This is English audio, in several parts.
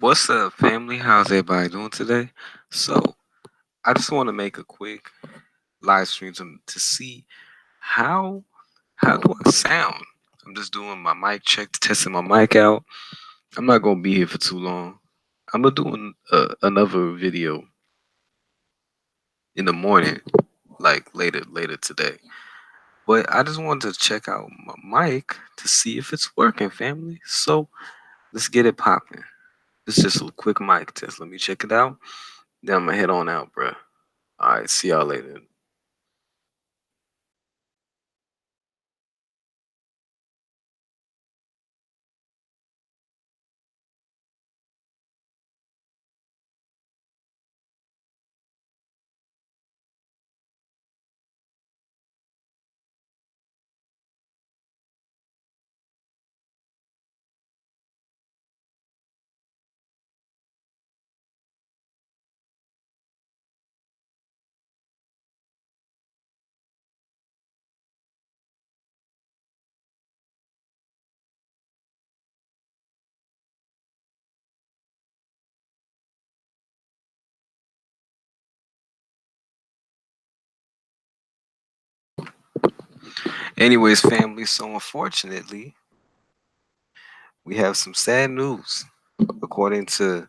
What's up, family? How's everybody doing today? So, I just want to make a quick live stream to see how how do I sound. I'm just doing my mic check, testing my mic out. I'm not gonna be here for too long. I'm gonna do another video in the morning, like later today. But I just wanted to check out my mic to see if it's working, family. So let's get it popping. It's just a quick mic test. Let me check it out. Then I'm gonna head on out, bruh. All right, see y'all later. Anyways, family, so unfortunately, we have some sad news. According to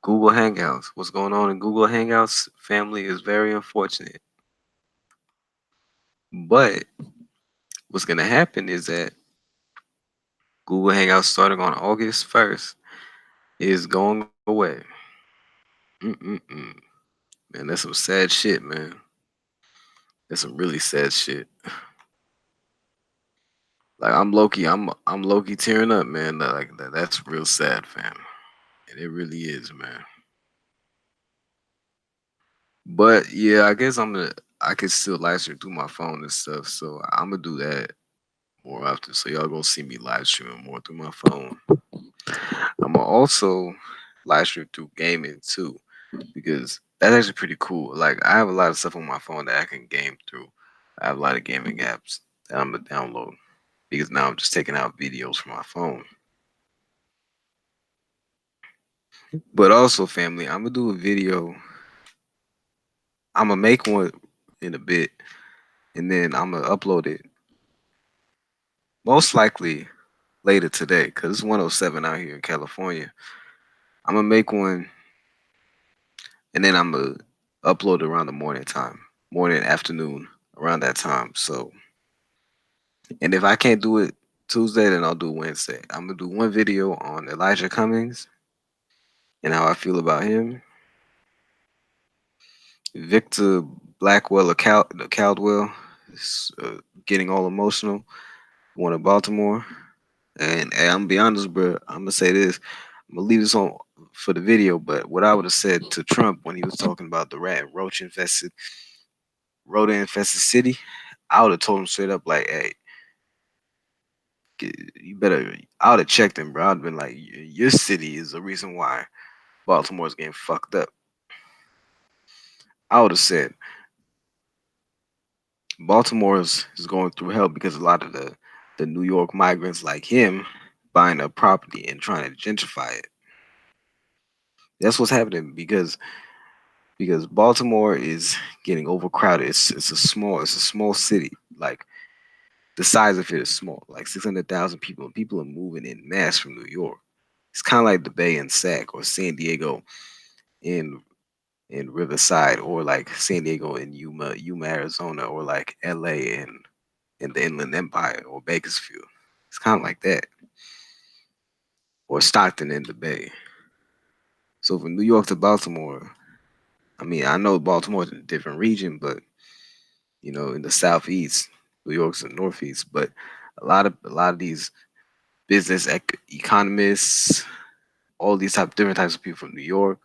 Google Hangouts, what's going on in Google Hangouts, family, is very unfortunate. But what's going to happen is that Google Hangouts, starting on August 1st, is going away. Mm-mm-mm. Man, that's some sad shit, man. That's some really sad shit. Like I'm Loki tearing up, man. That's real sad, fam. And it really is, man. But yeah, I guess I can still live stream through my phone and stuff. So I'm gonna do that more often. So y'all gonna see me live streaming more through my phone. I'm gonna also live stream through gaming too, because that's actually pretty cool. Like I have a lot of stuff on my phone that I can game through. I have a lot of gaming apps that I'm gonna download because now I'm just taking out videos from my phone. But also, family, I'm gonna do a video. I'm gonna make one in a bit, and then I'm gonna upload it most likely later today because it's 107 out here in California. I'm gonna make one and then I'm gonna upload it around the morning time, morning, afternoon, around that time. So, and if I can't do it Tuesday, then I'll do Wednesday. I'm gonna do one video on Elijah Cummings and how I feel about him. Victor Blackwell, Caldwell, is getting all emotional. One of Baltimore. And hey, I'm gonna be honest, bro. I'm gonna say this. I'm gonna leave this on for the video. But what I would have said to Trump when he was talking about the rat and rodent infested city, I would have told him straight up, like, "Hey, you better." I would have checked him, bro. I'd have been like, "Your city is the reason why Baltimore's getting fucked up." I would have said Baltimore is going through hell because a lot of the New York migrants like him buying a property and trying to gentrify it. That's what's happening because Baltimore is getting overcrowded. It's a small city. Like the size of it is small, like 600,000 people, and people are moving in mass from New York. It's kind of like the Bay in Sac or San Diego in Riverside, or like San Diego in Yuma, Arizona, or like LA in the Inland Empire or Bakersfield. It's kind of like that, or Stockton in the Bay. So from New York to Baltimore, I mean, I know Baltimore's in a different region, but in the southeast, New York's in the northeast. But a lot of these economists, all these different types of people from New York,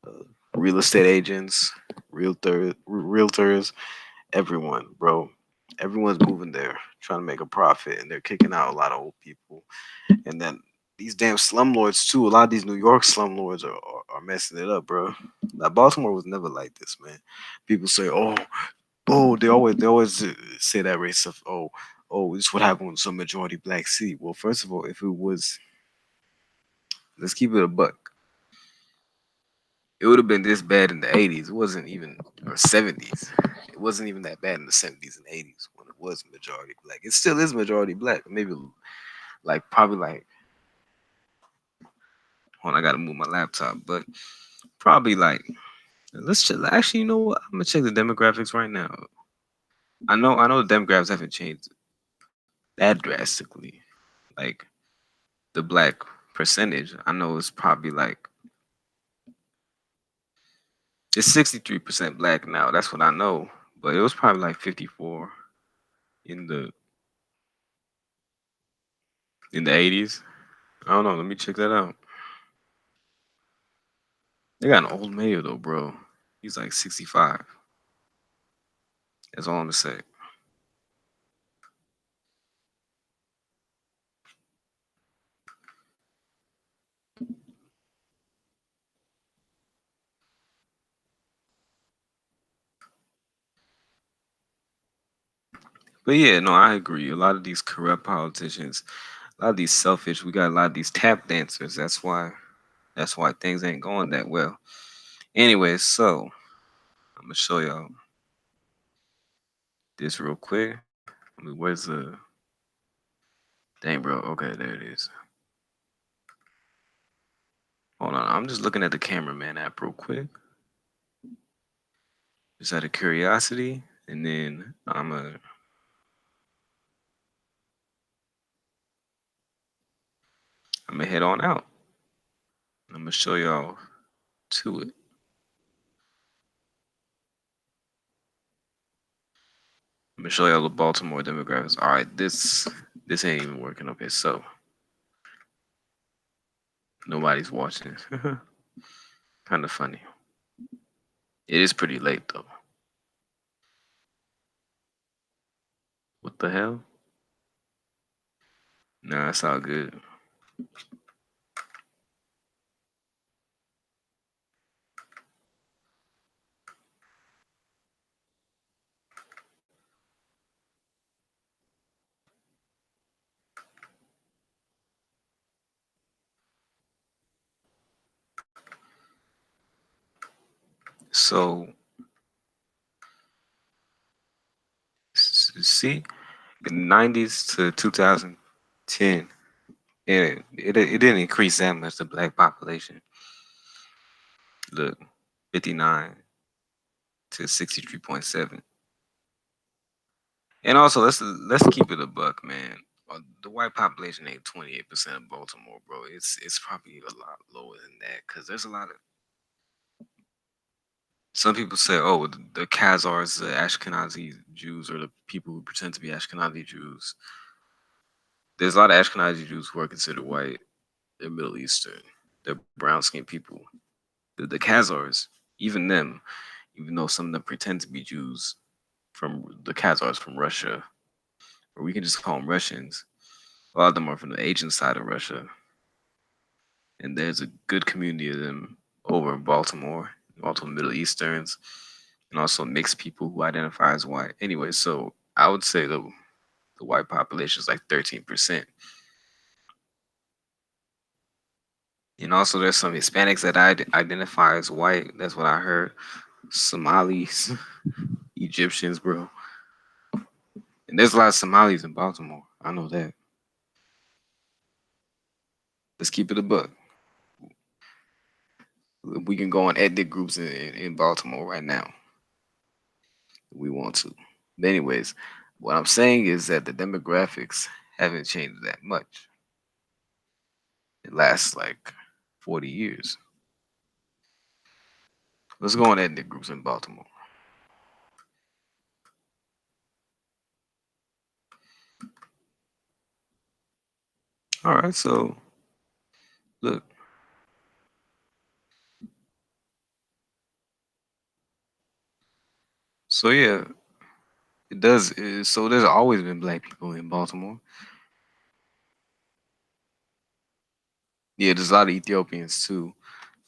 uh, real estate agents, realtors, everyone, bro. Everyone's moving there, trying to make a profit, and they're kicking out a lot of old people. And then these damn slumlords too. A lot of these New York slumlords are messing it up, bro. Now Baltimore was never like this, man. People say, "Oh, they always say that race stuff. Oh, this is what happened with some majority black city." Well, first of all, if it was Let's keep it a buck. It would have been this bad in the 80s. It wasn't even, or 70s. It wasn't even that bad in the 70s and 80s when it was majority black. It still is majority black. Maybe like probably like, hold on, I gotta move my laptop, but probably like, let's check. Actually, you know what? I'm gonna check the demographics right now. I know the demographics haven't changed that drastically. Like the black percentage, I know it's probably like it's 63% black now. That's what I know. But it was probably like 54 in the 80s. I don't know. Let me check that out. They got an old mayor though, bro. He's like 65. That's all I'm gonna say. But yeah, no, I agree. A lot of these corrupt politicians, a lot of these selfish. We got a lot of these tap dancers. That's why things ain't going that well. Anyway, so I'm gonna show y'all this real quick. I mean, where's the dang, bro? Okay, there it is. Hold on, I'm just looking at the cameraman app real quick, just out of curiosity, and then I'm gonna head on out. I'm gonna show y'all to it. I'm gonna show y'all the Baltimore demographics. All right, this ain't even working. Okay, so nobody's watching. Kind of funny. It is pretty late though. What the hell? Nah, it's all good. So see, the 90s to 2010, it didn't increase that much. The black population, look, 59 to 63.7. And also, let's keep it a buck, man. The white population ain't 28% of Baltimore, bro. It's probably a lot lower than that because there's a lot of some people say, oh, the Khazars, the Ashkenazi Jews, or the people who pretend to be Ashkenazi Jews. There's a lot of Ashkenazi Jews who are considered white. They're Middle Eastern. They're brown skinned people. The Khazars, even them, even though some of them pretend to be Jews from the Khazars from Russia, or we can just call them Russians. A lot of them are from the Asian side of Russia, and there's a good community of them over in Baltimore, also Middle Easterns, and also mixed people who identify as white. Anyway, so I would say the white population is like 13%. And also, there's some Hispanics that identify as white. That's what I heard. Somalis, Egyptians, bro. And there's a lot of Somalis in Baltimore. I know that. Let's keep it a buck. We can go on ethnic groups in Baltimore right now. If we want to. But anyways, what I'm saying is that the demographics haven't changed that much. It lasts like 40 years. Let's go on ethnic groups in Baltimore. All right, so look, so yeah, it does. So there's always been black people in Baltimore. Yeah, there's a lot of Ethiopians too.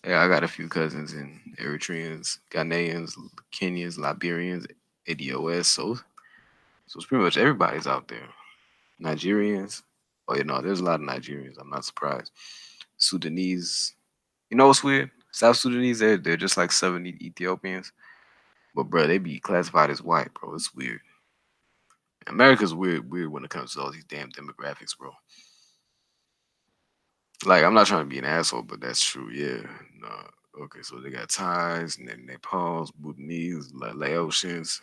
Yeah, I got a few cousins in Eritreans, Ghanaians, Kenyans, Liberians, ADOS. So it's pretty much everybody's out there. Nigerians. Oh, you know, there's a lot of Nigerians. I'm not surprised. Sudanese. You know what's weird? South Sudanese, they're just like Southern Ethiopians, but bro, they be classified as white, bro. It's weird. America's weird when it comes to all these damn demographics, bro. Like, I'm not trying to be an asshole, but that's true. Yeah. No. Okay, so they got Thais, and then Nepals, Bhutanese, Laotians,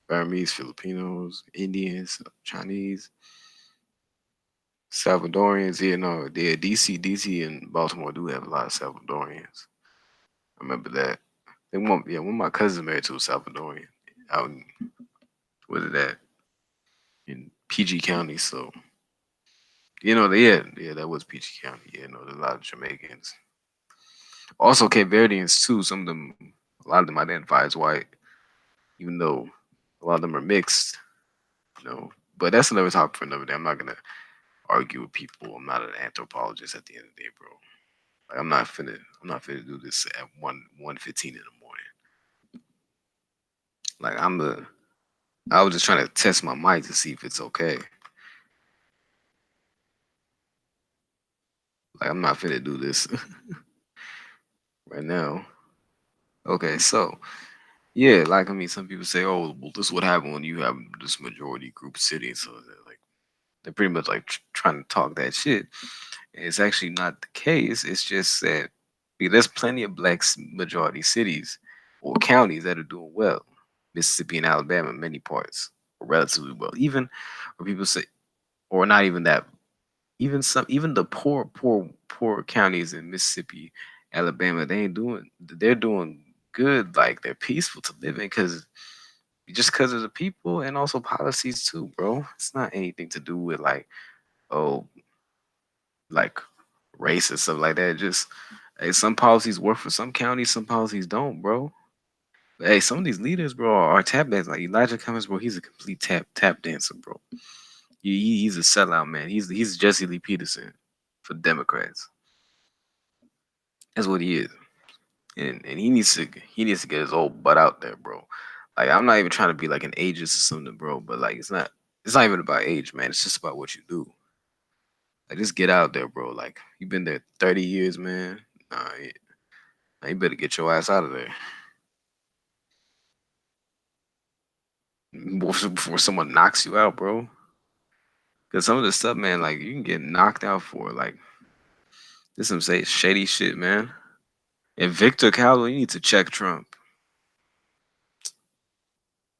Burmese, Filipinos, Indians, Chinese, Salvadorians. Yeah, no, yeah, DC, and Baltimore do have a lot of Salvadorians. I remember that. One of my cousins married to a Salvadorian out in, what is that, in PG County. So, yeah, that was PG County. Yeah, no, there's a lot of Jamaicans. Also, Cape Verdeans too. Some of them, a lot of them identify as white, even though a lot of them are mixed. You know, but that's another topic for another day. I'm not gonna argue with people. I'm not an anthropologist at the end of the day, bro. Like, I'm not finna do this at 1:15 in the morning. Like, I was just trying to test my mic to see if it's okay. Like, I'm not finna do this right now. Okay, so yeah, like, I mean, some people say, "Oh, well, this is what happened when you have this majority group city." So they're pretty much like trying to talk that shit. And it's actually not the case. It's just that because there's plenty of majority cities or counties that are doing well. Mississippi and Alabama, many parts, are relatively well. Even where people say, or not even that, even the poor counties in Mississippi, Alabama, they're doing good. Like, they're peaceful to live in because just because of the people and also policies too, bro. It's not anything to do with like, oh, like race and stuff like that. Just, hey, some policies work for some counties, some policies don't, bro. But hey, some of these leaders, bro, are tap dancers. Like Elijah Cummings, bro, he's a complete tap dancer, bro. He's a sellout, man. He's Jesse Lee Peterson for Democrats. That's what he is, and he needs to get his old butt out there, bro. Like, I'm not even trying to be like an ageist or something, bro. But like, it's not even about age, man. It's just about what you do. Like, just get out there, bro. Like, you've been there 30 years, man. Nah, you better get your ass out of there before someone knocks you out, bro. Because some of the stuff, man, like, you can get knocked out for. Like, this some say shady shit, man. And Victor Calvo, you need to check Trump.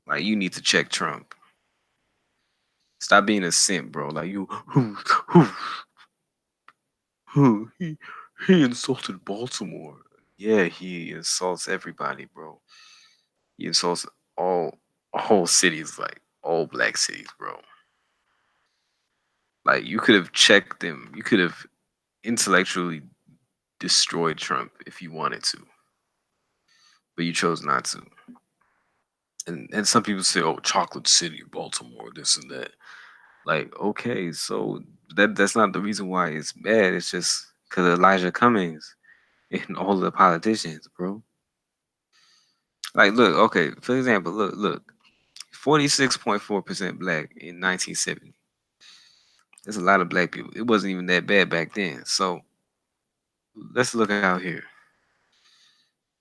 Like, you need to check Trump. Stop being a simp, bro. Like, he insulted Baltimore. Yeah, he insults everybody, bro. He insults all cities, like all black cities, bro. Like, you could have checked him. You could have intellectually destroyed Trump if you wanted to, but you chose not to. And some people say, "Oh, chocolate city, Baltimore, this and that." Like, okay, so that's not the reason why it's bad. It's just because Elijah Cummings and all the politicians, bro. Like, look, okay, for example, look, 46.4% black in 1970. There's a lot of black people. It wasn't even that bad back then. So let's look out here.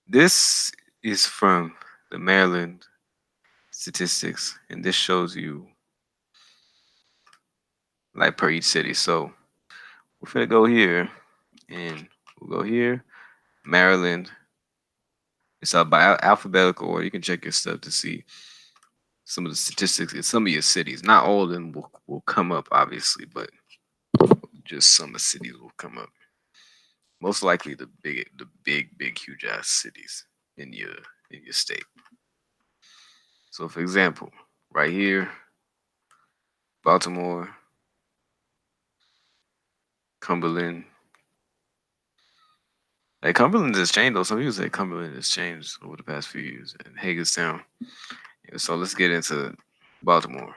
This is from the Maryland statistics, and this shows you like per each city. So we're gonna go here, and we'll go here. Maryland. It's up by alphabetical order. You can check your stuff to see some of the statistics in some of your cities. Not all of them will come up, obviously, but just some of the cities will come up. Most likely the big, huge ass cities in your state. So, for example, right here, Baltimore, Cumberland. Hey, Cumberland has changed though. Some people say Cumberland has changed over the past few years. And Hagerstown. Yeah, so let's get into Baltimore.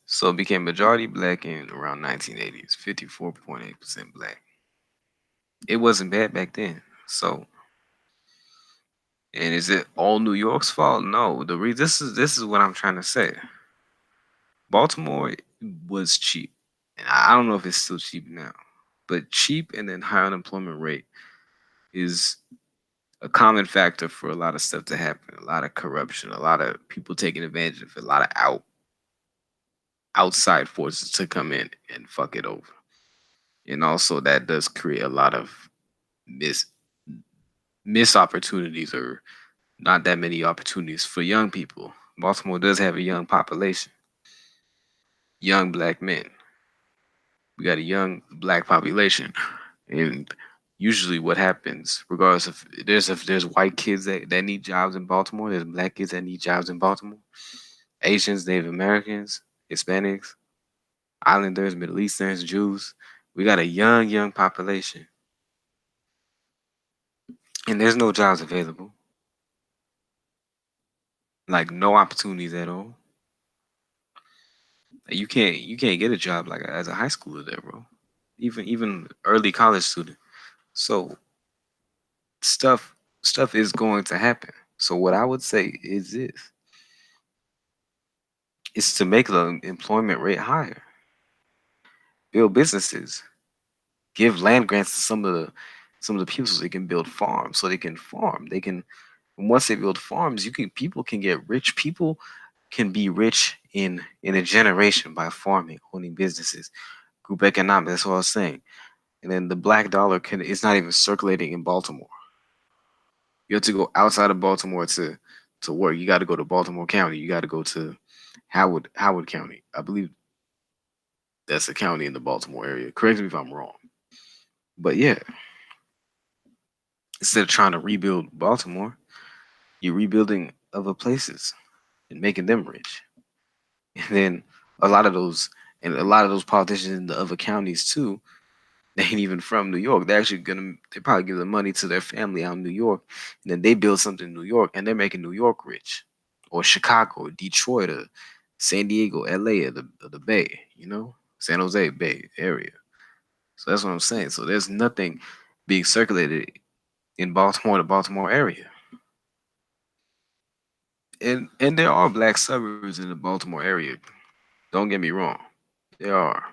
So it became majority black in around 1980s, 54.8% black. It wasn't bad back then. So, and is it all New York's fault? No. This is what I'm trying to say. Baltimore was cheap. And I don't know if it's still cheap now, but cheap and then high unemployment rate is a common factor for a lot of stuff to happen. A lot of corruption, a lot of people taking advantage of it, a lot of outside forces to come in and fuck it over. And also that does create a lot of miss miss opportunities or not that many opportunities for young people. Baltimore does have a young population, young black men. We got a young black population, and usually what happens, regardless if there's white kids that need jobs in Baltimore, there's black kids that need jobs in Baltimore, Asians, Native Americans, Hispanics, Islanders, Middle Easterns, Jews. We got a young population, and there's no jobs available, like no opportunities at all. Like, you can't get a job like as a high schooler there, bro. Even early college student. So stuff stuff is going to happen. So what I would say is this: is to make the employment rate higher, build businesses, give land grants to some of the people so they can build farms, so they can farm. They can once they build farms, people can get rich. People can be rich in a generation by farming, owning businesses, group economics. That's what I was saying. And then the black dollar can it's not even circulating in Baltimore. You have to go outside of Baltimore to work. You got to go to Baltimore County. You got to go to Howard County. I believe that's a county in the Baltimore area. Correct me if I'm wrong. But yeah, instead of trying to rebuild Baltimore, you're rebuilding other places and making them rich. And then a lot of those a lot of those politicians in the other counties too, they ain't even from New York. They probably give the money to their family out in New York, and then they build something in New York, and they're making New York rich, or Chicago, or Detroit, or San Diego, L.A., or the Bay, San Jose Bay area. So that's what I'm saying. So there's nothing being circulated in Baltimore, the Baltimore area, and there are black suburbs in the Baltimore area. Don't get me wrong, there are.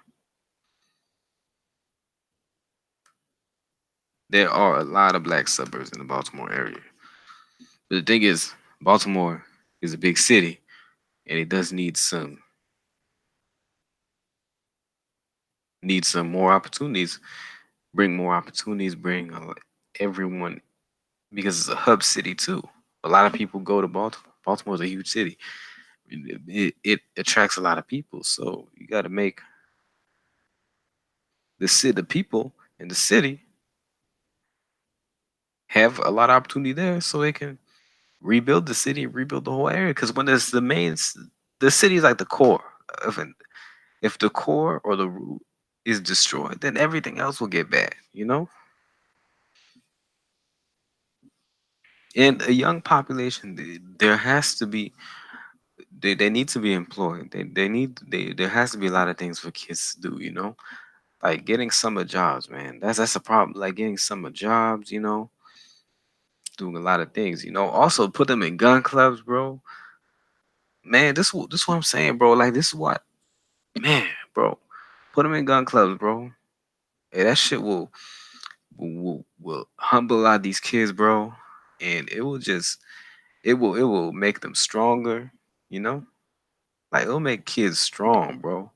There are a lot of black suburbs in the Baltimore area. But the thing is, Baltimore is a big city, and it does need some more opportunities. Bring more opportunities. Bring everyone because it's a hub city too. A lot of people go to Baltimore. Baltimore is a huge city. It attracts a lot of people. So you got to make the people in the city have a lot of opportunity there, so they can rebuild the city, rebuild the whole area. Because when there's the city is like the core of an if the core or the root is destroyed, then everything else will get bad. And a young population, there has to be, they need to be employed. There has to be a lot of things for kids to do. Like getting summer jobs, man. That's a problem. Like getting summer jobs, doing a lot of things. Also put them in gun clubs, bro. Man, this what I'm saying, bro. Like this is what, man, bro. Put them in gun clubs, bro. Hey, that shit will humble a lot of these kids, bro, and it will make them stronger, you know? Like it'll make kids strong, bro.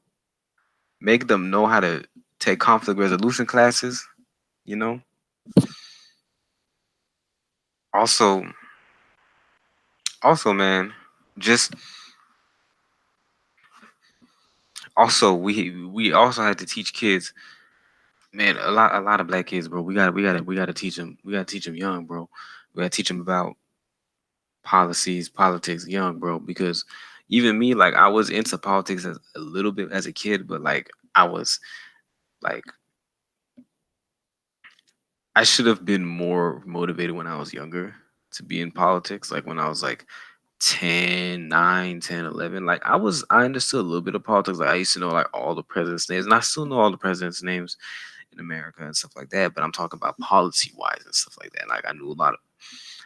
Make them know how to take conflict resolution classes, you know? Also, man, just also we also had to teach kids, man, a lot of black kids, bro. We gotta teach them. We gotta teach them young, bro. We gotta teach them about policies, politics young, bro, because even me, like I was into politics as a little bit as a kid, but like I was like I should have been more motivated when I was younger to be in politics, like when I was like 10, 9, 10, 11. Like I understood a little bit of politics. Like I used to know like all the presidents' names, and I still know all the presidents' names in America and stuff like that. But I'm talking about policy wise and stuff like that. Like I knew a lot of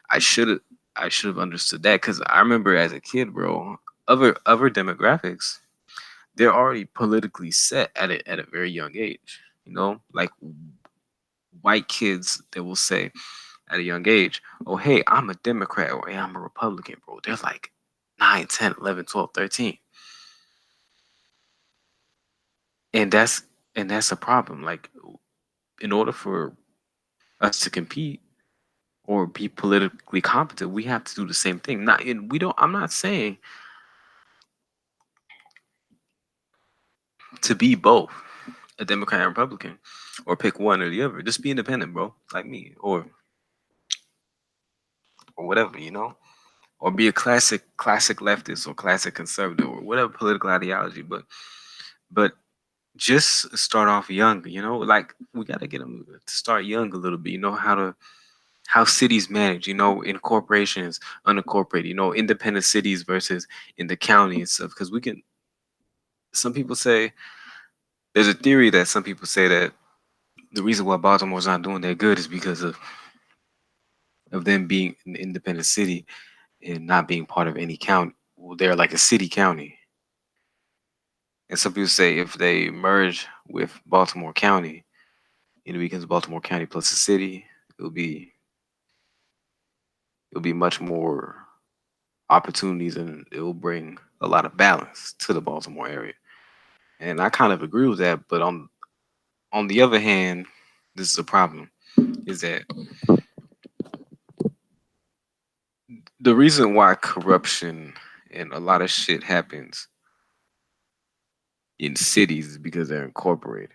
I should have I should have understood that because I remember as a kid, bro, other demographics, they're already politically set at a very young age. Like white kids that will say at a young age, oh hey, I'm a Democrat or hey, I'm a Republican, bro. They're like 9, 10, 11, 12, 13. And that's a problem. Like in order for us to compete or be politically competent, we have to do the same thing. Not and we don't I'm not saying to be both a Democrat and Republican or pick one or the other. Just be independent, bro, like me, or whatever. Or be a classic leftist or classic conservative or whatever political ideology. But just start off young. Like we got to get them to start young a little bit. How cities manage, in corporations, unincorporated, independent cities versus in the county and stuff. Because some people say, there's a theory that some people say that the reason why Baltimore's not doing that good is because of them being an independent city and not being part of any county. Well, they're like a city county. And some people say if they merge with Baltimore County, it becomes Baltimore County plus a city, it'll be it'll be much more opportunities and it will bring a lot of balance to the Baltimore area. And I kind of agree with that, but on the other hand, this is a problem is that the reason why corruption and a lot of shit happens in cities is because they're incorporated.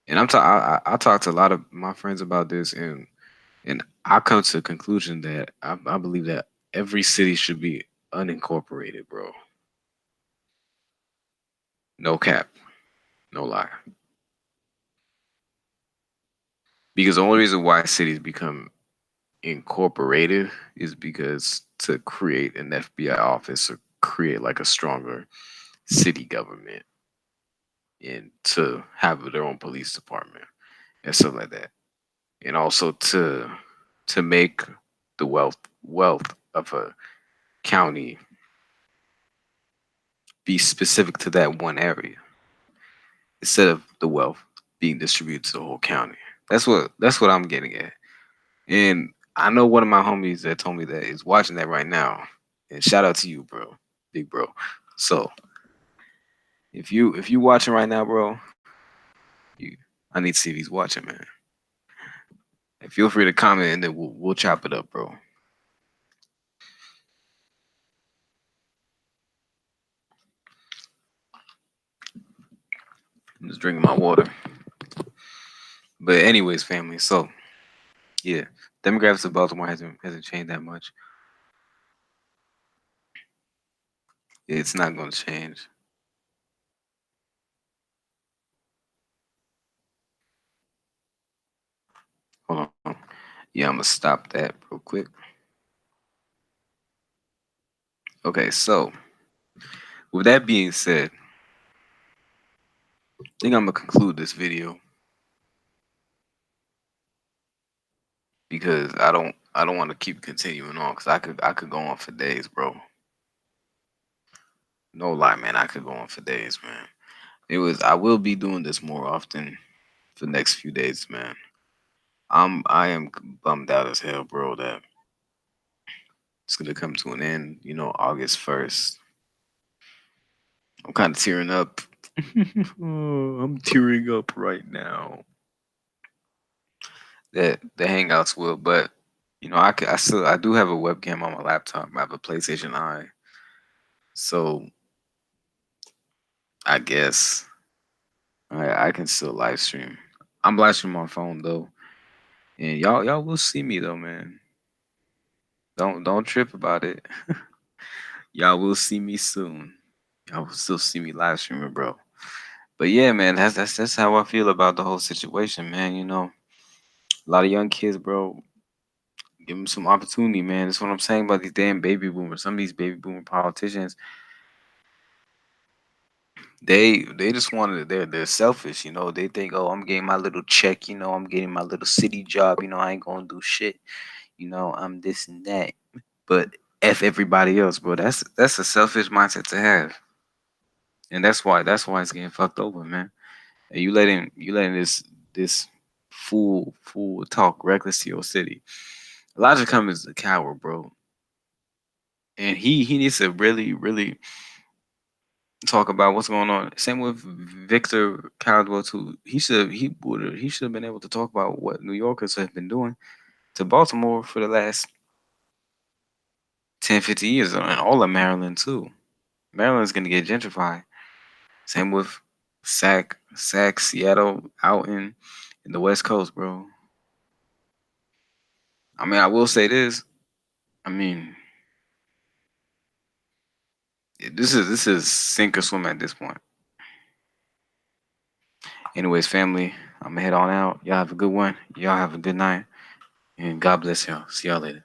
And I talk to a lot of my friends about this, and I come to the conclusion that I believe that every city should be unincorporated, bro. No cap, no lie. Because the only reason why cities become incorporated is because to create an FBI office or create like a stronger city government and to have their own police department and stuff like that. And also to make the wealth of a county be specific to that one area instead of the wealth being distributed to the whole county. That's what I'm getting at. And I know one of my homies that told me that is watching that right now. And shout out to you, bro, big bro. So if you watching right now, bro, you I need to see if he's watching, man. And feel free to comment, and then we'll chop it up, bro. I'm just drinking my water. But anyways, family. So yeah, demographics of Baltimore hasn't changed that much. It's not going to change. Hold on. Yeah, I'm gonna stop that real quick. Okay, so with that being said, I think I'm gonna conclude this video because I don't want to keep continuing on because I could go on for days, bro. No lie, man. I could go on for days, man. I will be doing this more often for the next few days, man. I am bummed out as hell, bro, that it's gonna come to an end, August 1st. I'm kind of tearing up. Oh, I'm tearing up right now. That the Hangouts will, but I do have a webcam on my laptop. I have a PlayStation Eye, so I guess I can still live stream. I'm live streaming on my phone though, and y'all will see me though, man. Don't trip about it. Y'all will see me soon. Y'all will still see me live streaming, bro. But yeah, man, that's how I feel about the whole situation, man. A lot of young kids, bro. Give them some opportunity, man. That's what I'm saying about these damn baby boomers. Some of these baby boomer politicians, they just wanted they're selfish, They think, oh, I'm getting my little check, I'm getting my little city job, I ain't gonna do shit, I'm this and that. But F everybody else, bro. That's a selfish mindset to have. and that's why it's getting fucked over, man. And you letting this fool talk reckless to your city. Elijah Cummings is a coward, bro, and he needs to really talk about what's going on. Same with Victor Caldwell too. He should have been able to talk about what New Yorkers have been doing to Baltimore for the last 10, 50 years, and all of Maryland too. Maryland's gonna get gentrified. Same with Seattle, out in the West Coast, bro. I mean, I will say this. I mean, this is sink or swim at this point. Anyways, family, I'm gonna head on out. Y'all have a good one. Y'all have a good night, and God bless y'all. See y'all later.